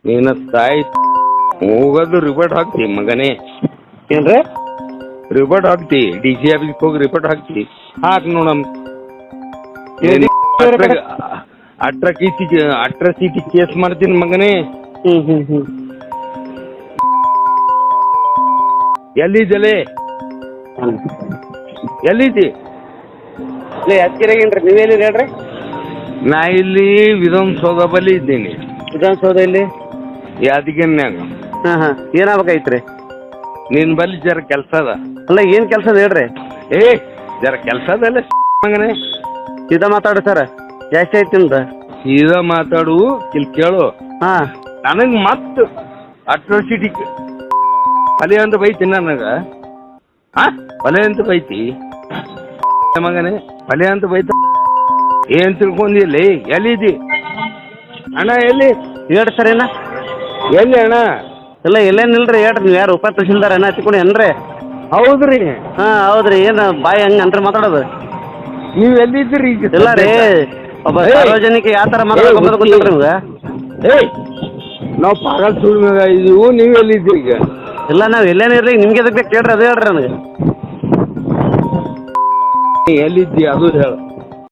ನೀನ ತಾಯಿ ಹೋಗೋದು ರಿಪೋರ್ಟ್ ಹಾಕ್ತಿ ಮಗನೇ. ಏನ್ರಿ ರಿಪೋರ್ಟ್ ಹಾಕ್ತಿ, ಡಿ ಸಿ ಆಫೀಸ್ಗೆ ಹೋಗಿ ರಿಪೋರ್ಟ್ ಹಾಕ್ತಿ. ಹಾಕ್ ನೋಡಮ್. ಅಟ್ರಾಸಿಟಿ ಕೇಸ್ ಮಾಡ್ತೀನಿ ಮಗನೇ. ಎಲ್ಲಿದ್ದಲೇ ಎಲ್ಲಿದ್ದಿ? ಯಾದಗಿರಿಗೇನ್ರಿ ನೀವೇಲಿ ಹೇಳ್ರಿ? ನಾ ಇಲ್ಲಿ ವಿಧಾನಸೌಧ ಬಳಿ ಇದ್ದೀನಿ. ವಿಧಾನಸೌಧ ಇಲ್ಲಿ ಯಾದಗಿರಿನ್ಯಾಗ. ಏನಾಗಬೇಕಾಯ್ತ್ರಿ? ನಿನ್ ಬಲ್ಲಿ ಜರ ಕೆಲಸ ಅದ. ಅಲ್ಲ ಏನ್ ಕೆಲಸ ಅದ ಹೇಳ್ರಿ? ಜರ ಕೆಲಸ ಅದಲ್ಲ ಮಗನೇ. ಸೀದಾ ಮಾತಾಡು ಸರ್, ಜಾಸ್ತಿ ಆಯ್ತು ನಿಮ್ದು. ಸೀದಾ ಮಾತಾಡು, ಇಲ್ಲಿ ಕೇಳು. ನನಗ್ ಮತ್ ಅಟ್ರಾಸಿಟಿ ಹೊಲೆ ಅಂತ ಬೈತಿ ನನಗ. ಹೊಲೆ ಅಂತ ಬೈತಿ ಮಗನೇ, ಹೊಲೆ ಅಂತ ಬೈತ. ಏನ್ ತಿಳ್ಕೊಂಡಿಲ್ಲ? ಎಲ್ಲಿದ್ದಿ ಅಣ್ಣ? ಎಲ್ಲಿ ಹೇಳ್ರಿ ಸರ್. ಏನ ಎಲ್ಲಿ ಅಣ್ಣ? ಇಲ್ಲ ಇಲ್ಲೇನಿಲ್ರಿ, ಹೇಳ್ರಿ. ನೀವು ಯಾರು ಉಪ ತಹಶೀಲ್ದಾರ್ ಏನ ಹಚ್ಕೊಂಡು ಏನ್ರಿ? ಹೌದ್ರಿ. ಹೌದ್ರಿ. ಏನು ಬಾಯಿ ಹಂಗೆ ಅಂದ್ರೆ ಮಾತಾಡೋದು? ನೀವ್ ಎಲ್ಲಿದ್ದೀರಿ ಈಗ? ಇಲ್ಲ ರೀ, ಒಬ್ಬ ಸಾರ್ವಜನಿಕ ಯಾವ ಥರ ಮಾತಾಡೋದು ಗೊತ್ತಿಲ್ರಿ ನಿಮ್ಗೆ? ನಾವು ಪಾಗಲ್ ಸುಳ್ಳು ಇದೀವು. ನೀವು ಎಲ್ಲಿದ್ದೀರಿ ಈಗ? ಇಲ್ಲ ನಾವು ಎಲ್ಲೇನಿರ್ರಿ, ನಿಮ್ಗೆ ಎದಕ್ಕೆ ಕೇಳ್ರಿ ಅದು ಹೇಳ್ರಿ ನನಗೆ. ಎಲ್ಲಿದ್ದಿ ಅದು ಹೇಳು.